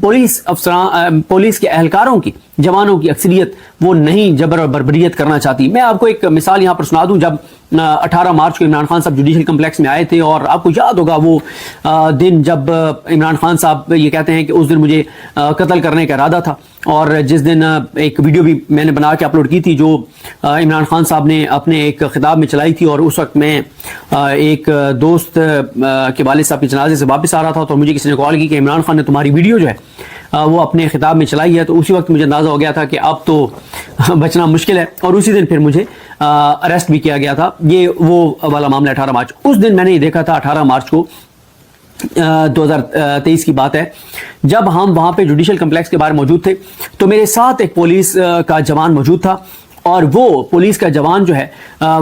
Police کے اہلکاروں کی، جوانوں کی اکثریت وہ نہیں جبر اور بربریت کرنا چاہتی. میں آپ کو ایک مثال یہاں پر سنا دوں. جب 18 مارچ کو عمران خان صاحب جوڈیشل کمپلیکس میں آئے تھے، اور آپ کو یاد ہوگا وہ دن جب عمران خان صاحب یہ کہتے ہیں کہ اس دن مجھے قتل کرنے کا ارادہ تھا، اور جس دن ایک ویڈیو بھی میں نے بنا کے اپلوڈ کی تھی جو عمران خان صاحب نے اپنے ایک خطاب میں چلائی تھی، اور اس وقت میں ایک دوست کے والد صاحب کے جنازے سے واپس آ رہا تھا، تو مجھے کسی نے کال کی کہ عمران خان نے تمہاری ویڈیو جو ہے وہ اپنے خطاب میں چلائی ہے. تو اسی وقت مجھے اندازہ ہو گیا تھا کہ اب تو بچنا مشکل ہے، اور اسی دن پھر مجھے اریسٹ بھی کیا گیا تھا. یہ وہ والا معاملہ 18 مارچ. اس دن میں نے یہ دیکھا تھا 18 مارچ کو 2023 کی بات ہے، جب ہم وہاں پہ جوڈیشل کمپلیکس کے باہر موجود تھے تو میرے ساتھ ایک پولیس کا جوان موجود تھا، اور وہ پولیس کا جوان جو ہے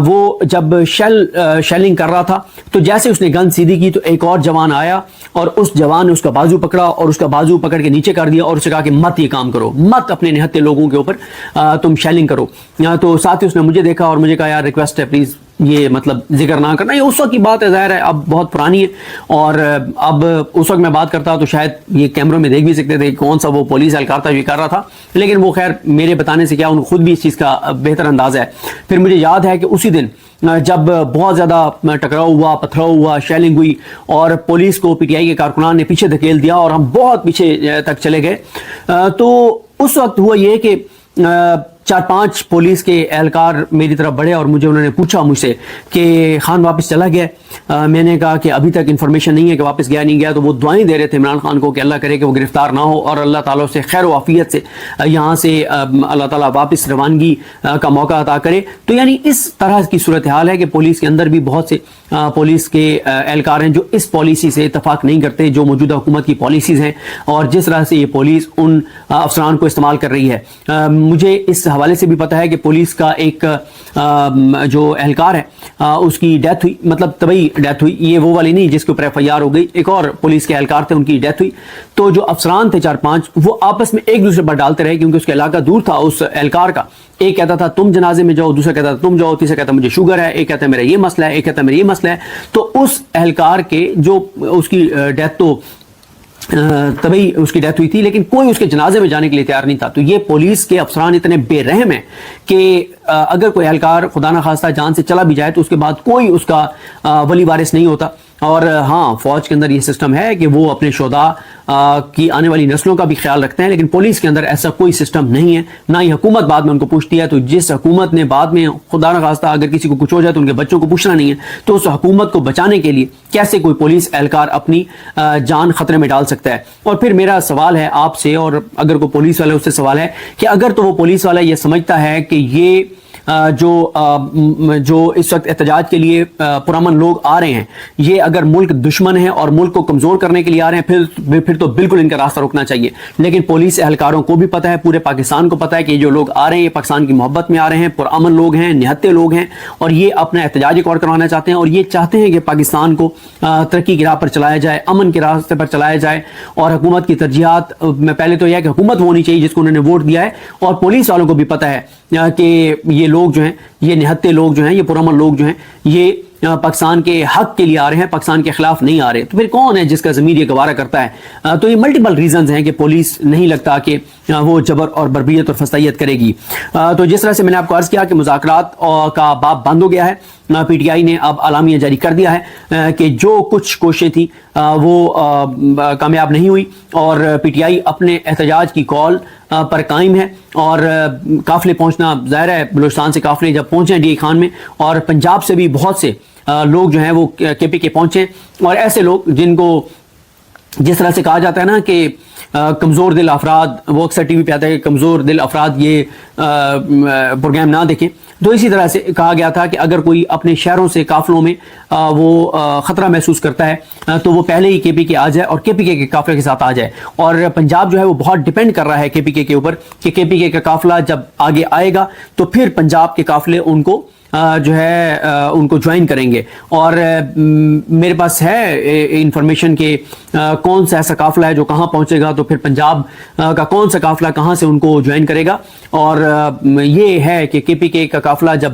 وہ جب شیلنگ کر رہا تھا تو جیسے اس نے گن سیدھی کی تو ایک اور جوان آیا، اور اس جوان نے اس کا بازو پکڑا اور اس کا بازو پکڑ کے نیچے کر دیا، اور اسے کہا کہ مت یہ کام کرو، مت اپنے نہتے لوگوں کے اوپر تم شیلنگ کرو. تو ساتھ ہی اس نے مجھے دیکھا اور مجھے کہا یار ریکویسٹ ہے پلیز یہ مطلب ذکر نہ کرنا. یہ اس وقت کی بات ہے، ظاہر ہے اب بہت پرانی ہے، اور اب اس وقت میں بات کرتا تو شاید یہ کیمروں میں دیکھ بھی سکتے تھے کون سا وہ پولیس اہلکار تھا جو کر رہا تھا، لیکن وہ خیر میرے بتانے سے کیا، ان کو خود بھی اس چیز کا بہتر انداز ہے. پھر مجھے یاد ہے کہ اسی دن جب بہت زیادہ ٹکراؤ ہوا، پتھراؤ ہوا، شیلنگ ہوئی، اور پولیس کو پی ٹی آئی کے کارکنان نے پیچھے دھکیل دیا اور ہم بہت پیچھے تک چلے گئے. تو اس وقت ہوا یہ کہ 4-5 پولیس کے اہلکار میری طرف بڑھے اور انہوں نے پوچھا مجھ سے کہ خان واپس چلا گیا. میں نے کہا کہ ابھی تک انفارمیشن نہیں ہے کہ واپس گیا نہیں گیا. تو وہ دعائیں دے رہے تھے عمران خان کو کہ اللہ کرے کہ وہ گرفتار نہ ہو اور اللہ تعالیٰ سے خیر و عافیت سے یہاں سے اللہ تعالیٰ واپس روانگی کا موقع عطا کرے. تو یعنی اس طرح کی صورتحال ہے کہ پولیس کے اندر بھی بہت سے پولیس کے اہلکار ہیں جو اس پالیسی سے اتفاق نہیں کرتے جو موجودہ حکومت کی پالیسیز ہیں، اور جس طرح سے یہ پولیس ان افسران کو استعمال کر رہی ہے. مجھے اس حوالے سے بھی پتہ ہے کہ پولیس کا ایک جو اہلکار ہے اس کی ڈیتھ ہوئی، مطلب طبعی ڈیتھ ہوئی، یہ وہ والی نہیں جس کے اوپر ایف آئی آر ہو گئی. ایک اور پولیس کے اہلکار تھے، ان کی ڈیتھ ہوئی. تو جو افسران تھے 4-5 وہ آپس میں ایک دوسرے پر ڈالتے رہے کیونکہ اس کا علاقہ دور تھا اس اہلکار کا. ایک کہتا تھا تم جنازے میں جاؤ، دوسرا کہتا تھا تم جاؤ، تیسرا کہتا مجھے شوگر ہے، ایک کہتا ہے میرا یہ مسئلہ ہے، ایک کہتا ہے میرا یہ مسئلہ ہے. تو اس اہلکار کے جو اس کی ڈیتھ تو طبعی اس کی ڈیتھ ہوئی تھی، لیکن کوئی اس کے جنازے میں جانے کے لیے تیار نہیں تھا. تو یہ پولیس کے افسران اتنے بے رحم ہیں کہ اگر کوئی اہلکار خدا نہ خواستہ جان سے چلا بھی جائے تو اس کے بعد کوئی اس کا ولی وارث نہیں ہوتا. اور ہاں فوج کے اندر یہ سسٹم ہے کہ وہ اپنے شہداء کی آنے والی نسلوں کا بھی خیال رکھتے ہیں، لیکن پولیس کے اندر ایسا کوئی سسٹم نہیں ہے، نہ ہی حکومت بعد میں ان کو پوچھتی ہے. تو جس حکومت نے بعد میں خدا نہ خواستہ اگر کسی کو کچھ ہو جائے تو ان کے بچوں کو پوچھنا نہیں ہے، تو اس حکومت کو بچانے کے لیے کیسے کوئی پولیس اہلکار اپنی جان خطرے میں ڈال سکتا ہے. اور پھر میرا سوال ہے آپ سے، اور اگر کوئی پولیس والا اس سے سوال ہے کہ اگر تو وہ پولیس والا یہ سمجھتا ہے کہ یہ جو اس وقت احتجاج کے لیے پرامن لوگ آ رہے ہیں یہ اگر ملک دشمن ہے اور ملک کو کمزور کرنے کے لیے آ رہے ہیں پھر تو بالکل ان کا راستہ روکنا چاہیے. لیکن پولیس اہلکاروں کو بھی پتہ ہے، پورے پاکستان کو پتہ ہے کہ جو لوگ آ رہے ہیں یہ پاکستان کی محبت میں آ رہے ہیں، پرامن لوگ ہیں، نہتے لوگ ہیں، اور یہ اپنا احتجاج ایک اور کروانا چاہتے ہیں، اور یہ چاہتے ہیں کہ پاکستان کو ترقی کی راہ پر چلایا جائے، امن کے راستے پر چلایا جائے. اور حکومت کی ترجیحات میں پہلے تو یہ ہے کہ حکومت ہونی چاہیے جس کو انہوں نے ووٹ دیا ہے، اور پولیس والوں کو بھی پتہ ہے کہ یہ لوگ جو ہیں، یہ نہتے لوگ جو ہیں، یہ پرامن لوگ جو ہیں، یہ پاکستان کے حق کے لیے آ رہے ہیں، پاکستان کے خلاف نہیں آ رہے. تو پھر کون ہے جس کا ضمیر یہ گوارا کرتا ہے؟ تو یہ ملٹیپل ریزنز ہیں کہ پولیس نہیں لگتا کہ وہ جبر اور بربریت اور فسطائیت کرے گی. تو جس طرح سے میں نے آپ کو عرض کیا کہ مذاکرات کا باب بند ہو گیا ہے، پی ٹی آئی نے اب اعلامیہ جاری کر دیا ہے کہ جو کچھ کوششیں تھیں وہ کامیاب نہیں ہوئی، اور پی ٹی آئی اپنے احتجاج کی کال پر قائم ہے. اور قافلے پہنچنا ظاہر ہے، بلوچستان سے قافلے جب پہنچے ڈی خان میں، اور پنجاب سے بھی بہت سے لوگ جو ہیں وہ کے پی کے پہنچے، اور ایسے لوگ جن کو جس طرح سے کہا جاتا ہے نا کہ کمزور دل افراد، وہ اکثر ٹی وی پہ آتا ہے کہ کمزور دل افراد یہ پروگرام نہ دیکھیں. تو اسی طرح سے کہا گیا تھا کہ اگر کوئی اپنے شہروں سے قافلوں میں وہ خطرہ محسوس کرتا ہے تو وہ پہلے ہی کے پی کے آ جائے اور کے پی کے قافلے کے ساتھ آ جائے. اور پنجاب جو ہے وہ بہت ڈیپینڈ کر رہا ہے کے پی کے اوپر کہ کے پی کے کا قافلہ جب آگے آئے گا تو پھر پنجاب کے قافلے ان کو جو ہے ان کو جوائن کریں گے. اور میرے پاس ہے انفارمیشن کہ کون سا ایسا قافلہ ہے جو کہاں پہنچے گا، تو پھر پنجاب کا کون سا قافلہ کہاں سے ان کو جوائن کرے گا. اور یہ ہے کہ کے پی کے کا قافلہ جب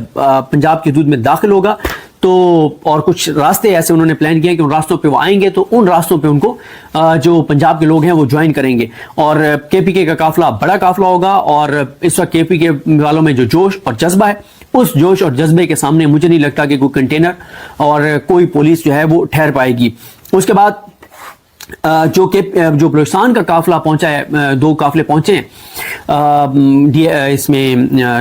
پنجاب کی حدود میں داخل ہوگا تو اور کچھ راستے ایسے انہوں نے پلان کیے کہ ان راستوں پہ وہ آئیں گے تو ان راستوں پہ ان کو جو پنجاب کے لوگ ہیں وہ جوائن کریں گے اور کے پی کے کا قافلہ بڑا قافلہ ہوگا. اور اس وقت کے پی کے والوں میں جو جوش اور جذبہ ہے, اس جوش اور جذبے کے سامنے مجھے نہیں لگتا کہ کوئی کنٹینر اور کوئی پولیس جو ہے وہ ٹھہر پائے گی. اس کے بعد جو بلوچستان کا قافلہ پہنچا ہے, 2 قافلے پہنچے ہیں اس میں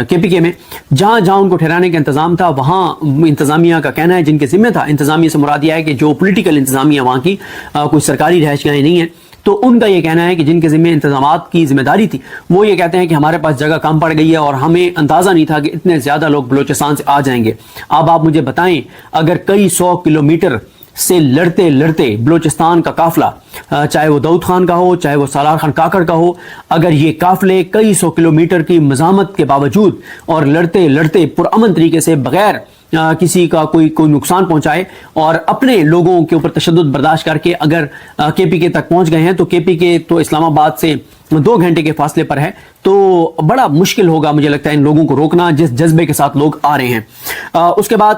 کے پی کے میں, جہاں جہاں ان کو ٹھہرانے کا انتظام تھا وہاں انتظامیہ کا کہنا ہے, جن کے ذمہ تھا, انتظامیہ سے مراد یہ ہے کہ جو پولیٹیکل انتظامیہ وہاں کی کوئی سرکاری رہائش گاہیں نہیں ہیں, تو ان کا یہ کہنا ہے کہ جن کے ذمہ انتظامات کی ذمہ داری تھی وہ یہ کہتے ہیں کہ ہمارے پاس جگہ کم پڑ گئی ہے اور ہمیں اندازہ نہیں تھا کہ اتنے زیادہ لوگ بلوچستان سے آ جائیں گے. اب آپ مجھے بتائیں, اگر کئی 100 کلومیٹر سے لڑتے لڑتے بلوچستان کا قافلہ, چاہے وہ داؤد خان کا ہو چاہے وہ سالار خان کاکڑ کا ہو, اگر یہ قافلے کئی 100 کلومیٹر کی مزاحمت کے باوجود اور لڑتے لڑتے پرامن طریقے سے بغیر کسی کا کوئی نقصان پہنچائے اور اپنے لوگوں کے اوپر تشدد برداشت کر کے اگر کے پی کے تک پہنچ گئے ہیں, تو کے پی کے تو اسلام آباد سے 2 گھنٹے کے فاصلے پر ہے, تو بڑا مشکل ہوگا مجھے لگتا ہے ان لوگوں کو روکنا جس جذبے کے ساتھ لوگ آ رہے ہیں. اس کے بعد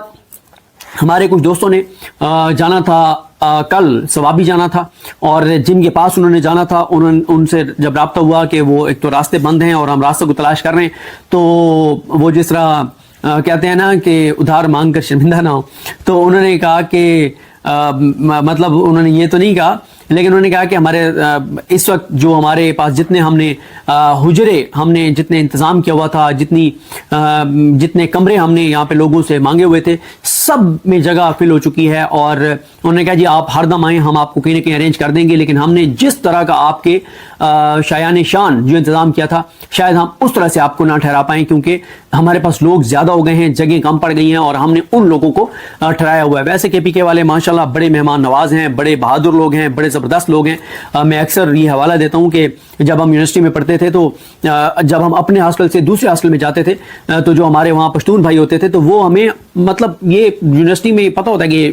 ہمارے کچھ دوستوں نے جانا تھا کل ثوابی جانا تھا, اور جن کے پاس انہوں نے جانا تھا ان سے جب رابطہ ہوا کہ وہ ایک تو راستے بند ہیں اور ہم راستے کو تلاش کر رہے ہیں, تو وہ جس طرح کہتے ہیں نا کہ ادھار مانگ کر شرمندہ نہ ہو, تو انہوں نے کہا کہ مطلب انہوں نے یہ تو نہیں کہا, لیکن انہوں نے کہا کہ ہمارے اس وقت جو ہمارے پاس جتنے ہم نے حجرے ہم نے جتنے انتظام کیا ہوا تھا, جتنے کمرے ہم نے یہاں پہ لوگوں سے مانگے ہوئے تھے, سب میں جگہ فل ہو چکی ہے. اور انہوں نے کہا جی آپ ہر دم آئیں, ہم آپ کو کہیں نہ کہیں ارینج کر دیں گے, لیکن ہم نے جس طرح کا آپ کے شایان شان جو انتظام کیا تھا شاید ہم اس طرح سے آپ کو نہ ٹھہرا پائیں, کیونکہ ہمارے پاس لوگ زیادہ ہو گئے ہیں, جگہیں کم پڑ گئی ہیں اور ہم نے ان لوگوں کو ٹھہرایا ہوا ہے. ویسے کے پی کے والے ماشاءاللہ بڑے مہمان نواز ہیں, بڑے بہادر لوگ ہیں, بڑے زبردست لوگ ہیں. میں اکثر یہ حوالہ دیتا ہوں کہ جب ہم یونیورسٹی میں پڑھتے تھے تو جب ہم اپنے ہاسٹل سے دوسرے ہاسٹل میں جاتے تھے تو جو ہمارے وہاں پشتون بھائی ہوتے تھے تو وہ ہمیں مطلب یہ یونیورسٹی میں پتہ ہوتا ہے کہ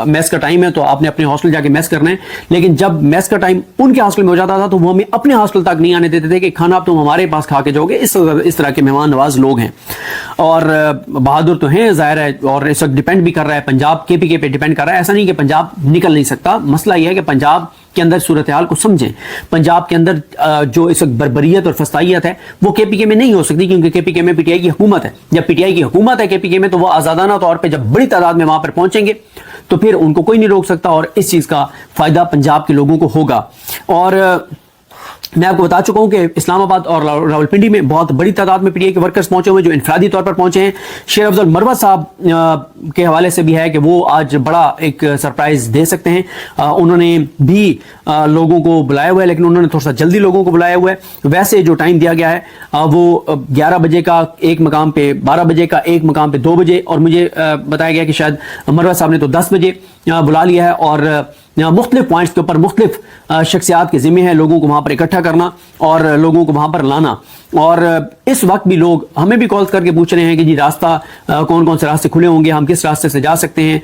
میس کا ٹائم ہے تو آپ نے اپنے ہاسٹل جا کے میس کرنا ہے, لیکن جب میس کا ٹائم ان کے ہاسٹل میں ہو جاتا تھا تو وہ ہمیں اپنے ہاسٹل تک نہیں آنے دیتے تھے کہ کھانا تم ہمارے پاس کھا کے جاؤ گے. اس طرح کے مہمان نواز لوگ ہیں اور بہادر تو ہیں ظاہر ہے, اور اس وقت ڈیپینڈ بھی کر رہا ہے پنجاب کے پی کے پہ ڈیپینڈ کر رہا ہے. ایسا نہیں کہ پنجاب نکل نہیں سکتا, مسئلہ یہ ہے کہ پنجاب کے اندر صورتحال کو سمجھیں. پنجاب کے اندر جو اس وقت بربریت اور فسطائیت ہے وہ کے پی کے میں نہیں ہو سکتی, کیونکہ کے پی کے میں پی ٹی آئی کی حکومت ہے. جب پی ٹی آئی کی حکومت ہے کے پی کے میں تو وہ آزادانہ طور پہ جب بڑی تعداد میں وہاں پر پہنچیں گے تو پھر ان کو کوئی نہیں روک سکتا, اور اس چیز کا فائدہ پنجاب کے لوگوں کو ہوگا. اور میں آپ کو بتا چکا ہوں کہ اسلام آباد اور راولپنڈی میں بہت بڑی تعداد میں پی ٹی آئی کے ورکرز پہنچے ہوئے جو انفرادی طور پر پہنچے ہیں. شیر افضل مروت صاحب کے حوالے سے بھی ہے کہ وہ آج بڑا ایک سرپرائز دے سکتے ہیں. انہوں نے بھی لوگوں کو بلایا ہوا ہے, لیکن انہوں نے تھوڑا سا جلدی لوگوں کو بلایا ہوا ہے. ویسے جو ٹائم دیا گیا ہے وہ 11 بجے کا ایک مقام پہ, 12 بجے کا ایک مقام پہ 2 بجے, اور مجھے بتایا گیا کہ شاید مروت صاحب نے تو 10 بجے بلا لیا ہے. اور مختلف پوائنٹس کے اوپر مختلف شخصیات کے ذمہ ہیں لوگوں کو وہاں پر اکٹھا کرنا اور لوگوں کو وہاں پر لانا. اور اس وقت بھی لوگ ہمیں بھی کال کر کے پوچھ رہے ہیں کہ جی راستہ کون کون سے راستے کھلے ہوں گے, ہم کس راستے سے جا سکتے ہیں.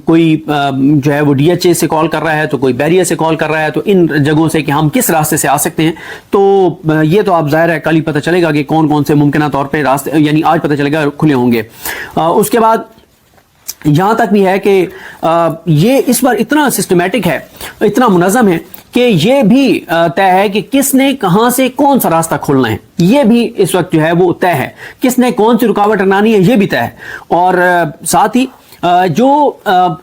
کوئی جو ہے وہ ڈی ایچ اے سے کال کر رہا ہے, تو کوئی بیریئر سے کال کر رہا ہے, تو ان جگہوں سے کہ ہم کس راستے سے آ سکتے ہیں. تو یہ تو آپ ظاہر ہے کل ہی پتہ چلے گا کہ کون کون سے ممکنہ طور پہ راستے, یعنی آج پتہ چلے گا کھلے ہوں گے. اس کے بعد یہاں تک بھی ہے کہ یہ اس بار اتنا سسٹمیٹک ہے, اتنا منظم ہے کہ یہ بھی طے ہے کہ کس نے کہاں سے کون سا راستہ کھولنا ہے. یہ بھی اس وقت جو ہے وہ طے ہے, کس نے کون سی رکاوٹ ہٹانی ہے یہ بھی طے ہے. اور ساتھ ہی جو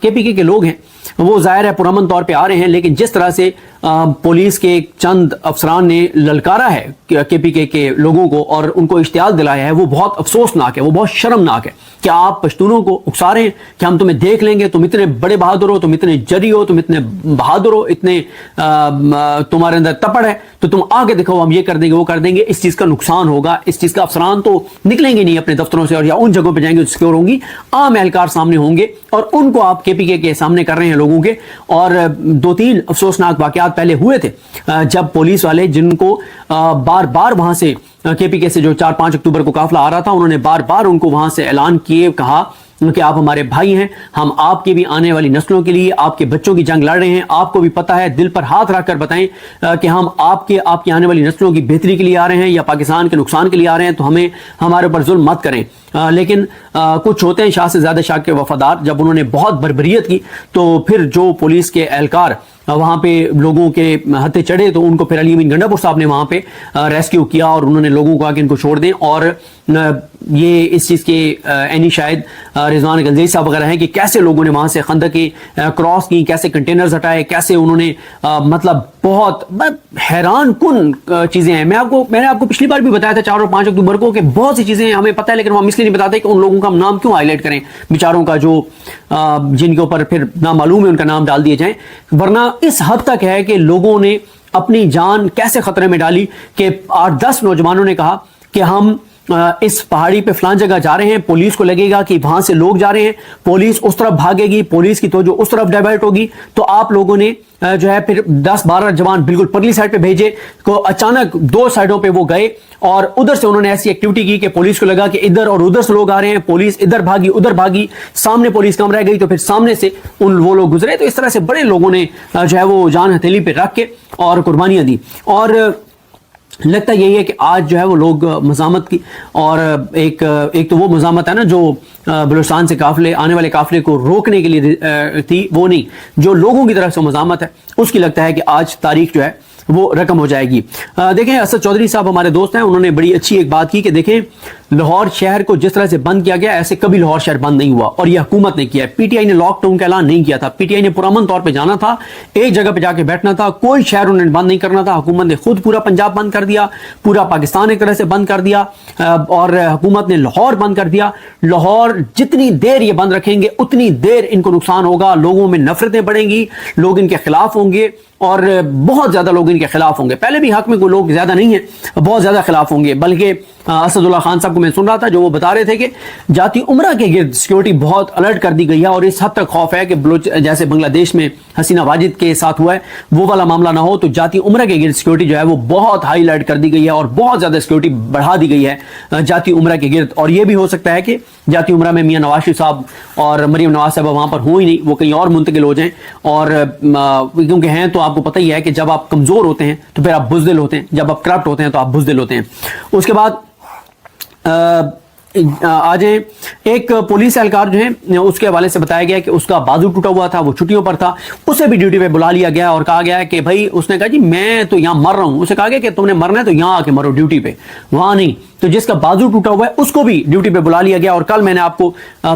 کے پی کے لوگ ہیں وہ ظاہر ہے پرامن طور پہ آ رہے ہیں, لیکن جس طرح سے پولیس کے چند افسران نے للکارا ہے کے پی کے لوگوں کو اور ان کو اشتعال دلایا ہے, وہ بہت افسوسناک ہے, وہ بہت شرمناک ہے کہ آپ پشتونوں کو اکسا رہے ہیں کہ ہم تمہیں دیکھ لیں گے, تم اتنے بڑے بہادر ہو, تم اتنے جری ہو, تم اتنے بہادر ہو, اتنے تمہارے اندر تپڑ ہے, تو تم آگے دکھاؤ ہم یہ کر دیں گے وہ کر دیں گے. اس چیز کا نقصان ہوگا, اس چیز کا افسران تو نکلیں گے نہیں اپنے دفتروں سے, اور یا ان جگہوں پہ جائیں گے جو سکیور ہوں گی, عام اہلکار سامنے ہوں گے اور ان کو آپ کے پی کے سامنے کر رہے ہیں لوگوں کے. اور 2-3 افسوسناک واقعات پہلے ہوئے تھے جب پولیس والے جن کو بار بار وہاں سے کے پی کے سے جو 4-5 اکتوبر کو قافلہ آ رہا تھا, انہوں نے بار بار ان کو وہاں سے اعلان کیے, کہا کہ آپ ہمارے بھائی ہیں, ہم آپ کی بھی آنے والی نسلوں کے لیے, آپ کے بچوں کی جنگ لڑ رہے ہیں, آپ کو بھی پتہ ہے, دل پر ہاتھ رکھ کر بتائیں کہ ہم آپ کی آنے والی نسلوں کی بہتری کے لیے آ رہے ہیں یا پاکستان کے نقصان کے لیے آ رہے ہیں, تو ہمیں ہمارے اوپر ظلم مت کریں. لیکن کچھ ہوتے ہیں شاہ سے زیادہ شاہ کے وفادار, جب انہوں نے بہت بربریت کی تو پھر جو پولیس کے اہلکار وہاں پہ لوگوں کے ہتھے چڑھے تو ان کو پھر علی امین گنڈا پور صاحب نے وہاں پہ ریسکیو کیا اور انہوں نے لوگوں کو کہا کہ ان کو چھوڑ دیں. اور یہ اس چیز کے اینی شاید رضوان گنجی صاحب وغیرہ ہیں کہ کیسے لوگوں نے وہاں سے خندقیں کراس کی, کیسے کنٹینرز ہٹائے, کیسے انہوں نے مطلب بہت حیران کن چیزیں ہیں. میں نے آپ کو پچھلی بار بھی بتایا تھا 4 اور 5 اکتوبر کو کہ بہت سی چیزیں ہمیں پتہ ہے لیکن ہم اس لیے نہیں بتاتے کہ ان لوگوں کا ہم نام کیوں ہائی لائٹ کریں, بیچاروں کا جو جن کے اوپر پھر نامعلوم ہے ان کا نام ڈال دیے جائیں. ورنہ اس حد تک ہے کہ لوگوں نے اپنی جان کیسے خطرے میں ڈالی کہ 8-10 نوجوانوں نے کہا کہ ہم اس پہاڑی پہ فلان جگہ جا رہے ہیں, پولیس کو لگے گا کہ وہاں سے لوگ جا رہے ہیں, پولیس اس طرف بھاگے گی, پولیس کی توجہ اس طرف ڈائیورٹ ہوگی, تو آپ لوگوں نے جو ہے پھر 10-12 جوان بالکل پرلی سائڈ پہ بھیجے کو اچانک 2 سائڈوں پہ وہ گئے اور ادھر سے انہوں نے ایسی ایکٹیویٹی کی کہ پولیس کو لگا کہ ادھر اور ادھر سے لوگ آ رہے ہیں, پولیس ادھر بھاگی ادھر بھاگی, سامنے پولیس کم رہ گئی تو پھر سامنے سے وہ لوگ گزرے. تو اس طرح سے بڑے لوگوں نے جو ہے وہ جان ہتھیلی پہ رکھ کے اور قربانیاں دی. اور لگتا یہی ہے کہ آج جو ہے وہ لوگ مزاحمت کی, اور ایک تو وہ مزاحمت ہے نا جو بلوچستان سے آنے والے قافلے کو روکنے کے لیے تھی, وہ نہیں, جو لوگوں کی طرف سے مزاحمت ہے اس کی لگتا ہے کہ آج تاریخ جو ہے وہ رقم ہو جائے گی. دیکھیں اسد چودھری صاحب ہمارے دوست ہیں, انہوں نے بڑی اچھی ایک بات کی کہ دیکھیں لاہور شہر کو جس طرح سے بند کیا گیا ایسے کبھی لاہور شہر بند نہیں ہوا, اور یہ حکومت نے کیا ہے. پی ٹی آئی نے لاک ڈاؤن کا اعلان نہیں کیا تھا, پی ٹی آئی نے پرامن طور پہ جانا تھا, ایک جگہ پہ جا کے بیٹھنا تھا, کوئی شہر انہوں نے بند نہیں کرنا تھا. حکومت نے خود پورا پنجاب بند کر دیا, پورا پاکستان ایک طرح سے بند کر دیا, اور حکومت نے لاہور بند کر دیا. لاہور جتنی دیر یہ بند رکھیں گے اتنی دیر ان کو نقصان ہوگا, لوگوں میں نفرتیں بڑھیں گی, لوگ ان کے خلاف ہوں گے, اور بہت زیادہ لوگ ان کے خلاف ہوں گے. پہلے بھی حق میں کوئی لوگ زیادہ نہیں ہیں, بہت زیادہ خلاف ہوں گے. بلکہ اسد اللہ خان صاحب کو میں سن رہا تھا جو وہ بتا رہے تھے کہ جاتی عمرہ کے گرد سیکورٹی بہت الرٹ کر دی گئی ہے, اور اس حد تک خوف ہے کہ جیسے بنگلہ دیش میں حسینہ واجد کے ساتھ ہوا ہے وہ والا معاملہ نہ ہو. تو جاتی عمرہ کے گرد سیکورٹی جو ہے وہ بہت ہائی لائٹ کر دی گئی ہے, اور بہت زیادہ سیکورٹی بڑھا دی گئی ہے جاتی عمرہ کے گرد. اور یہ بھی ہو سکتا ہے کہ جاتی عمرہ میں میاں نواز شریف صاحب اور مریم نواز صاحب وہاں پر ہوں ہی نہیں, وہ کہیں اور منتقل ہو جائیں. اور کیونکہ ہیں تو آپ کو پتہ ہی ہے کہ جب آپ کمزور ہوتے ہیں تو پھر آپ بزدل ہوتے ہیں, جب آپ کرپٹ ہوتے ہیں تو آپ بزدل ہوتے ہیں. اس کے بعد آ جائیں, ایک پولیس اہلکار جو ہیں اس کے حوالے سے بتایا گیا کہ اس کا بازو ٹوٹا ہوا تھا, وہ چھٹیوں پر تھا, اسے بھی ڈیوٹی پہ بلا لیا گیا اور کہا گیا کہ بھائی, اس نے کہا جی میں تو یہاں مر رہا ہوں. اسے کہا گیا کہ تم نے مرنا ہے تو یہاں آ کے مرو ڈیوٹی پہ, وہاں نہیں. تو جس کا بازو ٹوٹا ہوا ہے اس کو بھی ڈیوٹی پہ بلا لیا گیا. اور کل میں نے آپ کو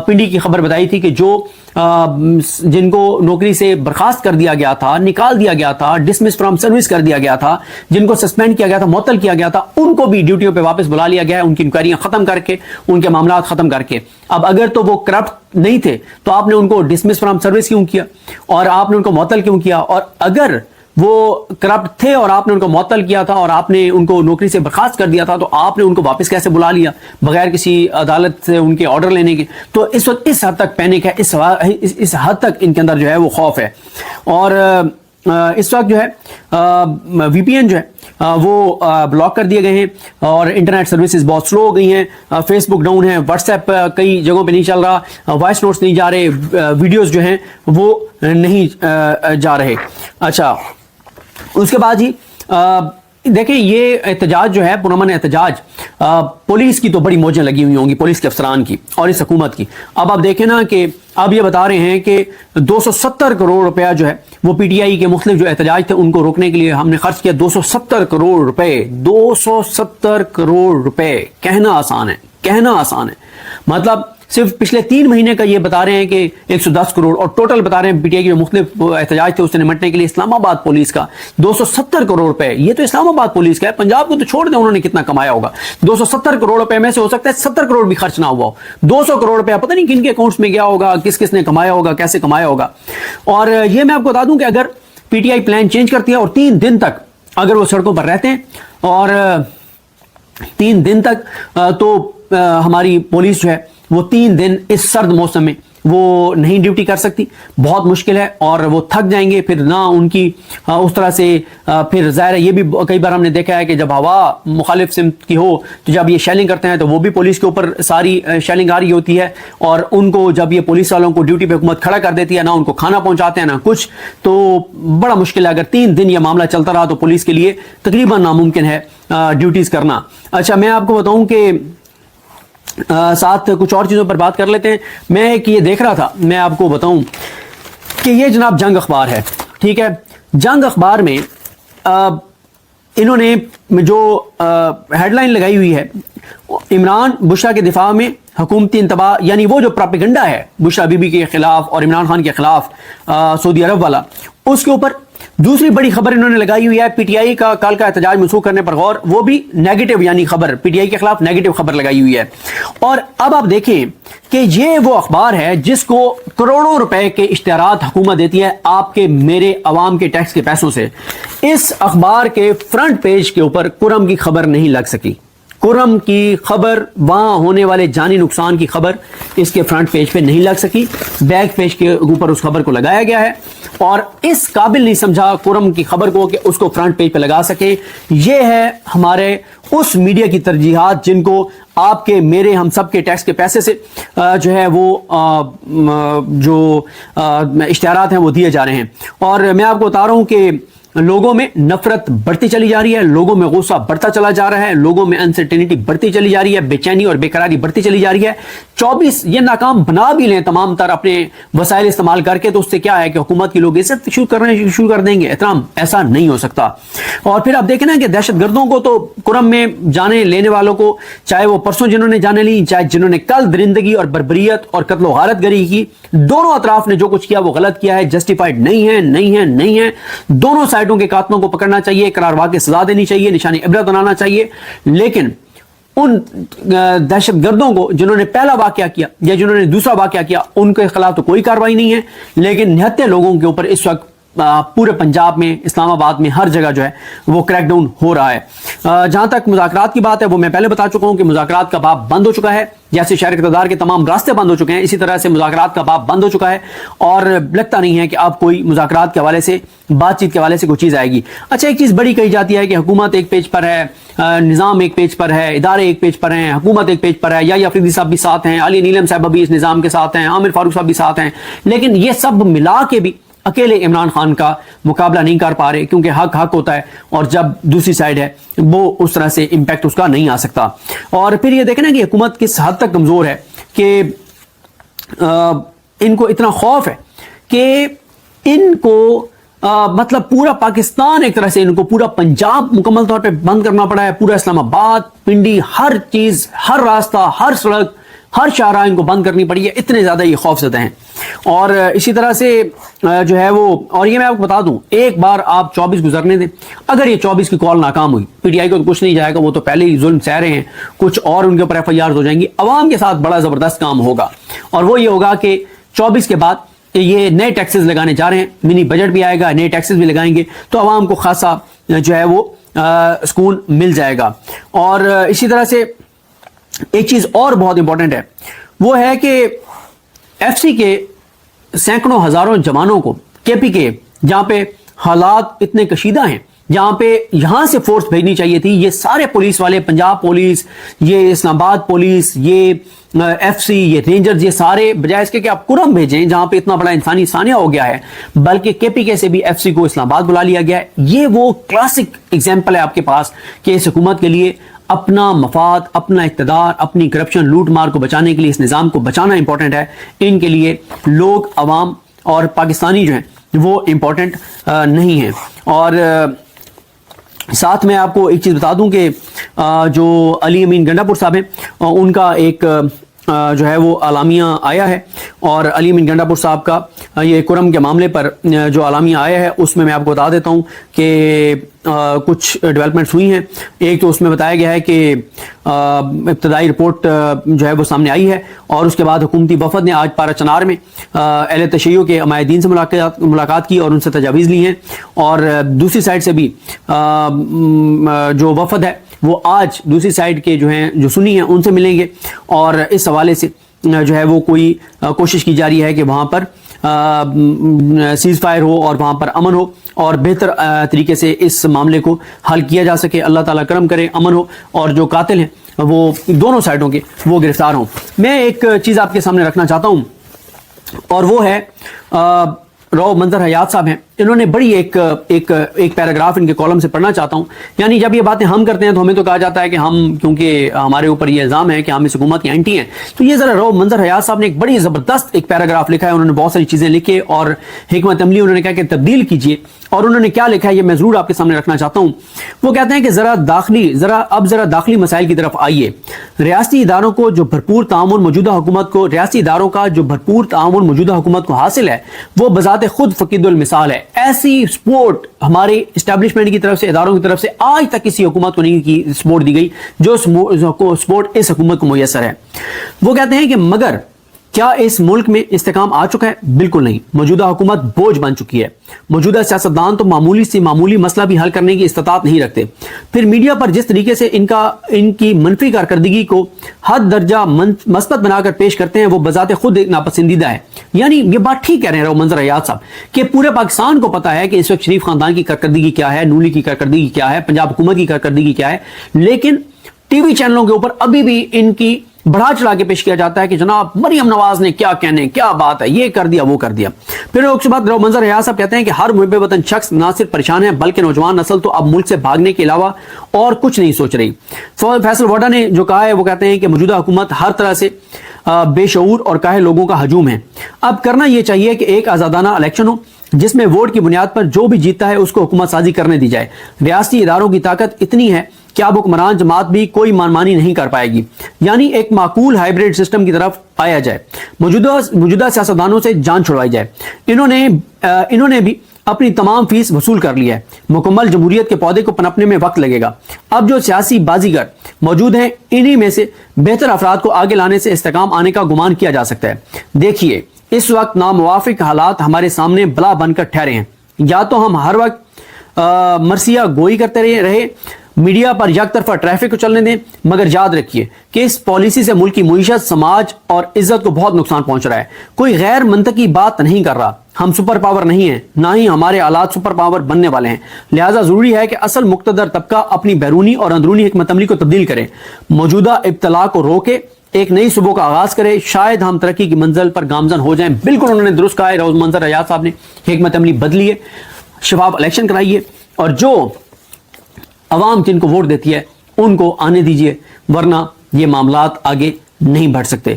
پنڈی کی خبر بتائی تھی کہ جو جن کو نوکری سے برخاست کر دیا گیا تھا, نکال دیا گیا تھا, ڈسمس فرام سروس کر دیا گیا تھا, جن کو سسپینڈ کیا گیا تھا, معطل کیا گیا تھا, ان کو بھی ڈیوٹیوں پہ واپس بلا لیا گیا ہے, ان کی انکوائریاں ختم کر کے, ان کے معاملات ختم کر کے. اب اگر تو وہ کرپٹ نہیں تھے تو آپ نے ان کو ڈسمس فرام سروس کیوں کیا, اور آپ نے ان کو معطل کیوں کیا؟ اور اگر وہ کرپٹ تھے اور آپ نے ان کو معطل کیا تھا اور آپ نے ان کو نوکری سے برخاست کر دیا تھا, تو آپ نے ان کو واپس کیسے بلا لیا بغیر کسی عدالت سے ان کے آرڈر لینے کے؟ تو اس وقت اس حد تک پینک ہے, اس حد تک ان کے اندر جو ہے وہ خوف ہے. اور اس وقت جو ہے وی پی این جو ہے وہ بلاک کر دیے گئے ہیں, اور انٹرنیٹ سروسز بہت سلو ہو گئی ہیں, فیس بک ڈاؤن ہے, واٹس ایپ کئی جگہوں پہ نہیں چل رہا, وائس نوٹس نہیں جا رہے, ویڈیوز جو ہیں وہ نہیں جا رہے. اچھا, اس کے بعد ہی دیکھیں یہ احتجاج جو ہے پرامن احتجاج, پولیس کی تو بڑی موجیں لگی ہوئی ہوں گی, پولیس کے افسران کی اور اس حکومت کی. اب آپ دیکھیں نا کہ اب یہ بتا رہے ہیں کہ 270 کروڑ روپیہ جو ہے وہ پی ٹی آئی کے مختلف جو احتجاج تھے ان کو روکنے کے لیے ہم نے خرچ کیا. 270 کروڑ روپے, 270 کروڑ روپے. کہنا آسان ہے, کہنا آسان ہے. مطلب صرف پچھلے 3 مہینے کا یہ بتا رہے ہیں کہ 110 کروڑ, اور ٹوٹل بتا رہے ہیں پی ٹی آئی کے جو مختلف احتجاج تھے اس سے نمٹنے کے لیے اسلام آباد پولیس کا 270 کروڑ روپے. یہ تو اسلام آباد پولیس کا ہے, پنجاب کو تو چھوڑ دیں انہوں نے کتنا کمایا ہوگا. 270 کروڑ روپے میں سے ہو سکتا ہے 70 کروڑ بھی خرچ نہ ہوا ہو. 200 کروڑ روپے پتہ نہیں کن کے اکاؤنٹس میں گیا ہوگا, کس کس نے کمایا ہوگا, کیسے کمایا ہوگا. اور یہ میں آپ کو بتا دوں کہ اگر P T I plan change کرتی ہے اور 3 دن تک اگر وہ سڑکوں پر رہتے ہیں, اور 3 دن تک تو ہماری پولیس جو ہے وہ 3 دن اس سرد موسم میں وہ نہیں ڈیوٹی کر سکتی, بہت مشکل ہے, اور وہ تھک جائیں گے, پھر نہ ان کی اس طرح سے پھر ظاہر ہے یہ بھی کئی بار ہم نے دیکھا ہے کہ جب ہوا مخالف سمت کی ہو تو جب یہ شیلنگ کرتے ہیں تو وہ بھی پولیس کے اوپر ساری شیلنگ آ رہی ہوتی ہے, اور ان کو جب یہ پولیس والوں کو ڈیوٹی پہ حکومت کھڑا کر دیتی ہے, نہ ان کو کھانا پہنچاتے ہیں نہ کچھ, تو بڑا مشکل ہے. اگر 3 دن یہ معاملہ چلتا رہا تو پولیس کے لیے تقریباً ناممکن ہے ڈیوٹیز کرنا. اچھا, میں آپ کو بتاؤں کہ ساتھ کچھ اور چیزوں پر بات کر لیتے ہیں. میں ایک یہ دیکھ رہا تھا, میں آپ کو بتاؤں کہ یہ جناب جنگ اخبار ہے, ٹھیک ہے. جنگ اخبار میں انہوں نے جو ہیڈ لائن لگائی ہوئی ہے, عمران بشرا کے دفاع میں حکومتی انتباہ, یعنی وہ جو پراپیگنڈا ہے بشرا بی بی کے خلاف اور عمران خان کے خلاف سعودی عرب والا, اس کے اوپر دوسری بڑی خبر انہوں نے لگائی ہوئی ہے پی ٹی آئی کا کل کا احتجاج منسوخ کرنے پر غور, وہ بھی نیگیٹو, یعنی خبر پی ٹی آئی کے خلاف نیگیٹو خبر لگائی ہوئی ہے. اور اب آپ دیکھیں کہ یہ وہ اخبار ہے جس کو کروڑوں روپے کے اشتہارات حکومت دیتی ہے آپ کے میرے عوام کے ٹیکس کے پیسوں سے. اس اخبار کے فرنٹ پیج کے اوپر کرم کی خبر نہیں لگ سکی. کرم کی خبر, وہاں ہونے والے جانی نقصان کی خبر اس کے فرنٹ پیج پہ نہیں لگ سکی. بیک پیج کے اوپر اس خبر کو لگایا گیا ہے, اور اس قابل نہیں سمجھا کرم کی خبر کو کہ اس کو فرنٹ پیج پہ لگا سکے. یہ ہے ہمارے اس میڈیا کی ترجیحات جن کو آپ کے میرے ہم سب کے ٹیکس کے پیسے سے جو ہے وہ جو اشتہارات ہیں وہ دیے جا رہے ہیں. اور میں آپ کو بتا رہا ہوں کہ لوگوں میں نفرت بڑھتی چلی جا رہی ہے, لوگوں میں غصہ بڑھتا چلا جا رہا ہے, لوگوں میں انسرٹینٹی بڑھتی چلی جا رہی ہے, بے چینی اور بے قراری بڑھتی چلی جا رہی ہے. 24 یہ ناکام بنا بھی لیں تمام تر اپنے وسائل استعمال کر کے, تو اس سے کیا ہے کہ حکومت کی لوگ عزت شروع کر دیں گے. احترام ایسا نہیں ہو سکتا. اور پھر آپ دیکھیں نا کہ دہشت گردوں کو تو کرم میں جانے لینے والوں کو, چاہے وہ پرسوں جنہوں نے جانے لی, چاہے جنہوں نے کل درندگی اور بربریت اور قتل و غارت گری کی, دونوں اطراف نے جو کچھ کیا وہ غلط کیا ہے, جسٹیفائڈ نہیں ہے, نہیں ہے, نہیں ہے. دونوں سائڈوں کے قاتلوں کو پکڑنا چاہیے, قرار واقع سزا دینی چاہیے, نشانی عبرت بنانا چاہیے. لیکن ان دہشت گردوں کو جنہوں نے پہلا واقعہ کیا یا جنہوں نے دوسرا واقعہ کیا, ان کے خلاف تو کوئی کارروائی نہیں ہے. لیکن 79 لوگوں کے اوپر اس وقت پورے پنجاب میں, اسلام آباد میں, ہر جگہ جو ہے وہ کریک ڈاؤن ہو رہا ہے. جہاں تک مذاکرات کی بات ہے, وہ میں پہلے بتا چکا ہوں کہ مذاکرات کا باب بند ہو چکا ہے. جیسے شہر اقتدار کے تمام راستے بند ہو چکے ہیں, اسی طرح سے مذاکرات کا باب بند ہو چکا ہے, اور لگتا نہیں ہے کہ اب کوئی مذاکرات کے حوالے سے, بات چیت کے حوالے سے کوئی چیز آئے گی. اچھا, ایک چیز بڑی کہی جاتی ہے کہ حکومت ایک پیج پر ہے, نظام ایک پیج پر ہے, ادارے ایک پیج پر ہیں, حکومت ایک پیج پر ہے, یا افریدی صاحب بھی ساتھ ہیں, علی نیلم صاحب بھی اس نظام کے ساتھ ہیں, عامر فاروق صاحب بھی ساتھ ہیں. لیکن یہ سب ملا کے بھی اکیلے عمران خان کا مقابلہ نہیں کر پا رہے, کیونکہ حق حق ہوتا ہے, اور جب دوسری سائڈ ہے وہ اس طرح سے امپیکٹ اس کا نہیں آ سکتا. اور پھر یہ دیکھیں نا کہ حکومت کس حد تک کمزور ہے کہ ان کو اتنا خوف ہے کہ ان کو مطلب پورا پاکستان ایک طرح سے, ان کو پورا پنجاب مکمل طور پہ بند کرنا پڑا ہے, پورا اسلام آباد, پنڈی, ہر چیز, ہر راستہ, ہر سڑک, ہر شاہراہ ان کو بند کرنی پڑی ہے. اتنے زیادہ یہ خوف زدہ ہیں. اور اسی طرح سے جو ہے وہ, اور یہ میں آپ کو بتا دوں, ایک بار آپ 24 گزرنے دیں, اگر یہ 24 کی کال ناکام ہوئی, پی ٹی آئی کو تو کچھ نہیں جائے گا, وہ تو پہلے ہی ظلم سہ رہے ہیں, کچھ اور ان کے اوپر ایف آئی آرز ہو جائیں گی. عوام کے ساتھ بڑا زبردست کام ہوگا, اور وہ یہ ہوگا کہ 24 کے بعد یہ نئے ٹیکسز لگانے جا رہے ہیں, منی بجٹ بھی آئے گا, نئے ٹیکسز بھی لگائیں گے, تو عوام کو خاصا جو ہے وہ سکون مل جائے گا. اور اسی طرح سے ایک چیز اور بہت امپورٹنٹ ہے, وہ ہے کہ ایف سی کے سینکڑوں ہزاروں جوانوں کو, کے پی کے, جہاں پہ حالات اتنے کشیدہ ہیں, جہاں پہ یہاں سے فورس بھیجنی چاہیے تھی, یہ سارے پولیس والے, پنجاب پولیس, یہ اسلام آباد پولیس, یہ ایف سی, یہ رینجرز, یہ سارے بجائے اس کے کہ آپ کرم بھیجیں جہاں پہ اتنا بڑا انسانی سانیہ ہو گیا ہے, بلکہ کے پی کے سے بھی ایف سی کو اسلام آباد بلا لیا گیا ہے. یہ وہ کلاسک ایگزامپل ہے آپ کے پاس کہ اس حکومت کے لیے اپنا مفاد, اپنا اقتدار, اپنی کرپشن, لوٹ مار کو بچانے کے لیے, اس نظام کو بچانا امپورٹنٹ ہے. ان کے لیے لوگ, عوام اور پاکستانی جو ہیں وہ امپورٹنٹ نہیں ہیں. اور ساتھ میں آپ کو ایک چیز بتا دوں کہ جو علی امین گنڈا پور صاحب ہیں, ان کا ایک جو ہے وہ اعلامیہ آیا ہے, اور علی امین گنڈا پور صاحب کا یہ کرم کے معاملے پر جو اعلامیہ آیا ہے اس میں آپ کو بتا دیتا ہوں کہ کچھ ڈیولپمنٹس ہوئی ہیں. ایک تو اس میں بتایا گیا ہے کہ ابتدائی رپورٹ جو ہے وہ سامنے آئی ہے, اور اس کے بعد حکومتی وفد نے آج پارا چنار میں اہل تشیع کے عمائدین سے ملاقات کی اور ان سے تجاویز لی ہیں. اور دوسری سائڈ سے بھی جو وفد ہے وہ آج دوسری سائڈ کے جو ہیں, جو سنی ہیں, ان سے ملیں گے, اور اس حوالے سے جو ہے وہ کوئی کوشش کی جا رہی ہے کہ وہاں پر سیز فائر ہو اور وہاں پر امن ہو اور بہتر طریقے سے اس معاملے کو حل کیا جا سکے. اللہ تعالیٰ کرم کرے, امن ہو اور جو قاتل ہیں وہ دونوں سائڈوں کے وہ گرفتار ہوں. میں ایک چیز آپ کے سامنے رکھنا چاہتا ہوں اور وہ ہے رو منظر حیات صاحب ہیں, انہوں نے بڑی ایک پیراگراف ان کے کالم سے پڑھنا چاہتا ہوں. یعنی جب یہ باتیں ہم کرتے ہیں تو ہمیں تو کہا جاتا ہے کہ ہم, کیونکہ ہمارے اوپر یہ الزام ہے کہ ہم اس حکومت کے اینٹی ہیں, تو یہ ذرا رو منظر حیات صاحب نے ایک بڑی زبردست ایک پیراگراف لکھا ہے. انہوں نے بہت ساری چیزیں لکھی اور حکمت عملی انہوں نے کہا کہ تبدیل کیجیے, اور انہوں نے کیا لکھا ہے یہ میں ضرور آپ کے سامنے رکھنا چاہتا ہوں. وہ کہتے ہیں کہ ذرا داخلی مسائل کی طرف آئیے. ریاستی اداروں کو جو بھرپور تعاون موجودہ حکومت کو حاصل ہے وہ بذات خود فقید المثال ہے. ایسی سپورٹ ہمارے اسٹیبلشمنٹ کی طرف سے, اداروں کی طرف سے آج تک کسی حکومت کو نہیں کی سپورٹ دی گئی جو سپورٹ اس حکومت کو میسر ہے. وہ کہتے ہیں کہ مگر کیا اس ملک میں استحکام آ چکا ہے؟ بالکل نہیں. موجودہ حکومت بوجھ بن چکی ہے. موجودہ سیاستدان تو معمولی مسئلہ بھی حل کرنے کی استطاعت نہیں رکھتے. پھر میڈیا پر جس طریقے سے ان کی منفی کارکردگی کو حد درجہ مثبت بنا کر پیش کرتے ہیں وہ بذات خود ایک ناپسندیدہ ہے. یعنی یہ بات ٹھیک کہہ رہے ہیں رو منظر حیات صاحب کہ پورے پاکستان کو پتا ہے کہ اس وقت شریف خاندان کی کارکردگی کیا ہے, نولی کی کارکردگی کیا ہے, پنجاب حکومت کی کارکردگی کیا ہے, لیکن ٹی وی چینلوں کے اوپر ابھی بھی ان کی بڑھا چڑھا کے پیش کیا جاتا ہے کہ جناب مریم نواز نے کیا کہنے, کیا بات ہے, یہ کر دیا وہ کر دیا. پھر اس کے بعد رو منظر حیات صاحب کہتے ہیں کہ ہر محب وطن شخص نہ صرف پریشان ہے بلکہ نوجوان نسل تو اب ملک سے بھاگنے کے علاوہ اور کچھ نہیں سوچ رہی. فیصل وڈا نے جو کہا ہے وہ کہتے ہیں کہ موجودہ حکومت ہر طرح سے بے شعور اور کاہل لوگوں کا ہجوم ہے. اب کرنا یہ چاہیے کہ ایک آزادانہ الیکشن ہو جس میں ووٹ کی بنیاد پر جو بھی جیتتا ہے اس کو حکومت سازی کرنے دی جائے. ریاستی اداروں کی طاقت اتنی ہے کہ اب حکمران جماعت بھی کوئی مانمانی نہیں کر پائے گی. یعنی ایک معقول ہائیبریڈ سسٹم کی طرف آیا جائے, موجودہ سیاستدانوں سے جان چھڑوائی جائے. انہوں نے بھی اپنی تمام فیس وصول کر لی ہے. مکمل جمہوریت کے پودے کو پنپنے میں وقت لگے گا. اب جو سیاسی بازیگر موجود ہیں انہی میں سے بہتر افراد کو آگے لانے سے استحکام آنے کا گمان کیا جا سکتا ہے. دیکھیے اس وقت ناموافق حالات ہمارے سامنے بلا بن کر ٹھہرے ہیں. یا تو ہم ہر وقت مرثیہ گوئی کرتے رہے, میڈیا پر یک طرفہ ٹریفک کو چلنے دیں, مگر یاد رکھیے کہ اس پالیسی سے ملک کی معیشت, سماج اور عزت کو بہت نقصان پہنچ رہا ہے. کوئی غیر منطقی بات نہیں کر رہا. ہم سپر پاور نہیں ہیں, نہ ہی ہمارے آلات سپر پاور بننے والے ہیں. لہٰذا ضروری ہے کہ اصل مقتدر طبقہ اپنی بیرونی اور اندرونی حکمت عملی کو تبدیل کرے, موجودہ ابتلا کو روکے, ایک نئی صبح کا آغاز کرے. شاید ہم ترقی کی منزل پر گامزن ہو جائیں. بالکل انہوں نے درست کہا ہے رو منظر حیات صاحب نے. حکمت عملی بدلیے, شفاف الیکشن کرائیے اور جو عوام جن کو ووٹ دیتی ہے ان کو آنے دیجیے, ورنہ یہ معاملات آگے نہیں بڑھ سکتے.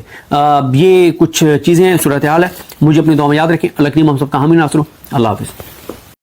یہ کچھ چیزیں ہیں, صورتحال ہے. مجھے اپنی دعا میں یاد رکھیں. اللہ کریم ہم سب کا حامی ناصر ہو. اللہ حافظ.